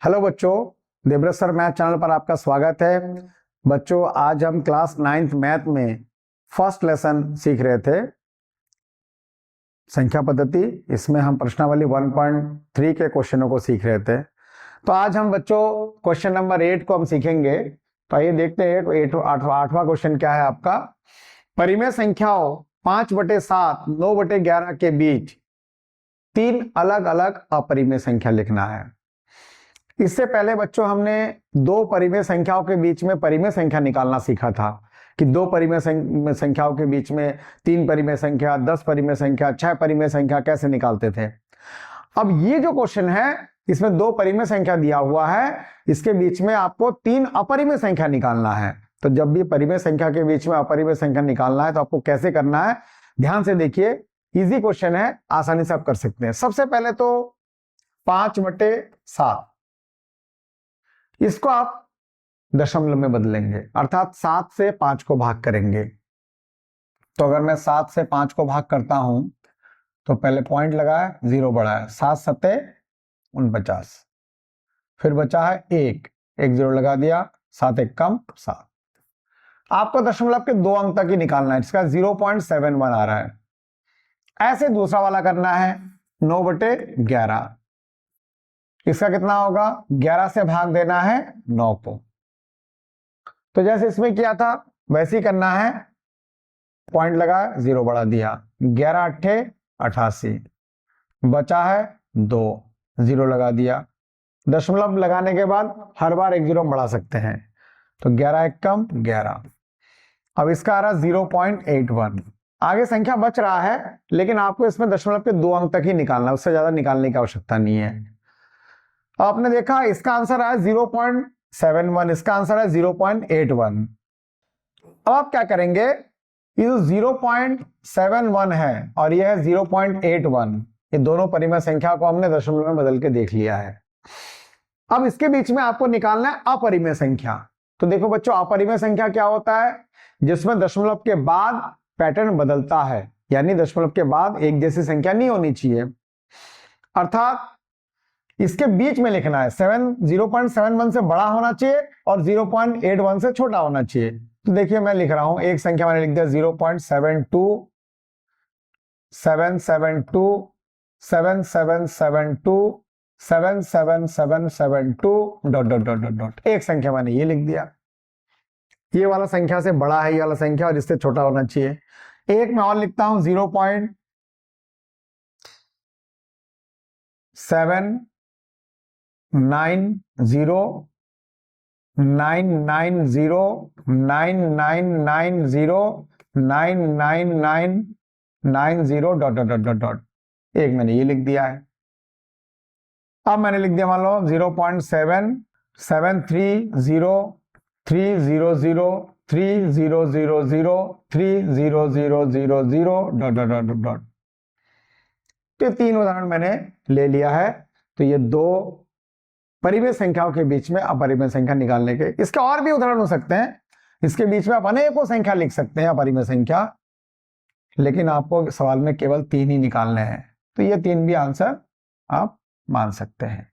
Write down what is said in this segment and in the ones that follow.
Hello बच्चों, Devvrat sir math channel पर आपका स्वागत है। बच्चों, आज हम क्लास 9th मैथ में फर्स्ट लेसन सीख रहे थे, संख्या पद्धति। इसमें हम प्रश्नावली 1.3 के क्वेश्चनों को सीख रहे थे। तो आज हम बच्चों क्वेश्चन नंबर 8 को हम सीखेंगे। तो आइए देखते हैं आठवां क्वेश्चन क्या है आपका। परिमेय संख्याओं 5/7, 9/11 के बीच 3 अलग अलग अपरिमेय संख्या लिखना है। इससे पहले बच्चों हमने दो परिमेय संख्याओं के बीच में परिमेय संख्या निकालना सीखा था कि दो परिमेय संख्याओं के बीच में 3 परिमेय संख्या, 10 परिमेय संख्या, 6 परिमेय संख्या कैसे निकालते थे। अब ये जो क्वेश्चन है, इसमें दो परिमेय संख्या दिया हुआ है, इसके बीच में आपको 3 अपरिमेय संख्या निकालना है। तो जब भी परिमेय संख्या के बीच में अपरिमेय संख्या निकालना है तो आपको कैसे करना है, ध्यान से देखिए। इजी क्वेश्चन है, आसानी से आप कर सकते हैं। सबसे पहले तो 5/7, इसको आप दशमलव में बदलेंगे, अर्थात 7 से 5 को भाग करेंगे। तो अगर मैं 7 से 5 को भाग करता हूं तो पहले पॉइंट लगाया, 0 बढ़ाया, 7 7 49, फिर बचा है 1 0 लगा दिया, 7 1 कम 7। आपको दशमलव के 2 अंक तक ही निकालना है, इसका 0.71 आ रहा है। ऐसे दूसरा वाला करना है 9/11, इसका कितना होगा, 11 से भाग देना है 9 को। तो जैसे इसमें किया था वैसे ही करना है, पॉइंट लगा, 0 बढ़ा दिया, 11 8 88, बचा है 2, 0 लगा दिया। दशमलव लगाने के बाद हर बार 1 0 बढ़ा सकते हैं, तो 11 1 कम 11। अब इसका आ रहा 0.81। आगे संख्या बच रहा है, लेकिन आपको इसमें दशमलव के 2 अंक तक ही निकालना है, उससे ज्यादा निकालने की आवश्यकता नहीं है। आपने देखा इसका आंसर आया 0.71, इसका आंसर है 0.81। अब आप क्या करेंगे, ये जो 0.71 है और ये है 0.81, ये दोनों परिमेय संख्या को हमने दशमलव में बदल के देख लिया है। अब इसके बीच में आपको निकालना है अपरिमेय संख्या। तो देखो बच्चों, अपरिमेय संख्या क्या होता है, जिसमें दशमलव के बाद पैटर्न बदलता है, यानी दशमलव के बाद एक जैसी संख्या नहीं होनी चाहिए, अर्थात इसके बीच में लिखना है। 0.71 से बड़ा होना चाहिए और 0.81 से छोटा होना चाहिए। तो देखिए मैं लिख रहा हूं, एक संख्या मैंने लिख दिया 0.72, 772, 7772, 77772 ... एक संख्या मैंने ये लिख दिया। ये वाला संख्या से बड़ा है ये वाला संख्या और इससे छोटा होना चाहिए। एक मैं और लिखता हूं 0.7 9 0 9 9 0 9 9 9 0 9 9 9 9 0 ... एक मैंने ये लिख दिया है। अब मैंने लिख दिया मान लो 0.7 7 3 0 3 0 0 3 0 0 0 3 0 0 0 0 ... तो 3 उदाहरण मैंने ले लिया है। तो ये दो परिमेय संख्याओं के बीच में अपरिमेय संख्या निकालने के, इसके और भी उदाहरण हो सकते हैं। इसके बीच में आप अनेकों संख्या लिख सकते हैं, अपरिमेय संख्या, लेकिन आपको सवाल में केवल 3 ही निकालने हैं। तो ये 3 भी आंसर आप मान सकते हैं।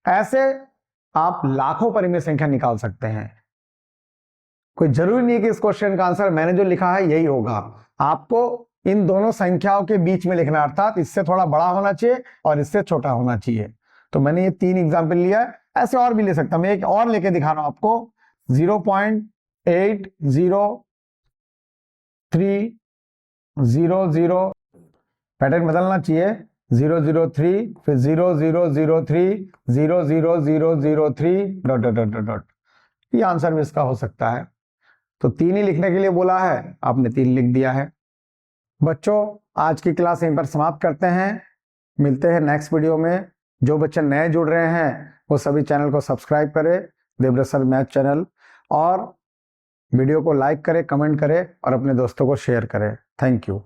ऐसे आप लाखों परिमेय संख्या निकाल सकते हैं। कोई जरूरी नहीं कि इस क्वेश्चन का आंसर मैंने जो लिखा है यही होगा। आपको इन दोनों संख्याओं के बीच में लिखना, अर्थात इससे थोड़ा बड़ा होना चाहिए और इससे छोटा होना चाहिए। तो मैंने ये 3 एग्जाम्पल लिया है, ऐसे और भी ले सकता हूं। मैं एक और लेके दिखा रहा हूं आपको, 0.80300, पैटर्न बदलना चाहिए, 003, फिर 0003, 00003 ... ये आंसर भी इसका हो सकता है। तो 3 ही लिखने के लिए बोला है, आपने 3 लिख दिया है। बच्चों, आज की क्लास यहीं पर समाप्त करते हैं, मिलते हैं नेक्स्ट वीडियो में। जो बच्चे नए जुड़ रहे हैं वो सभी चैनल को सब्सक्राइब करें, देवव्रत सर मैथ चैनल, और वीडियो को लाइक करें, कमेंट करें और अपने दोस्तों को शेयर करें। Thank you.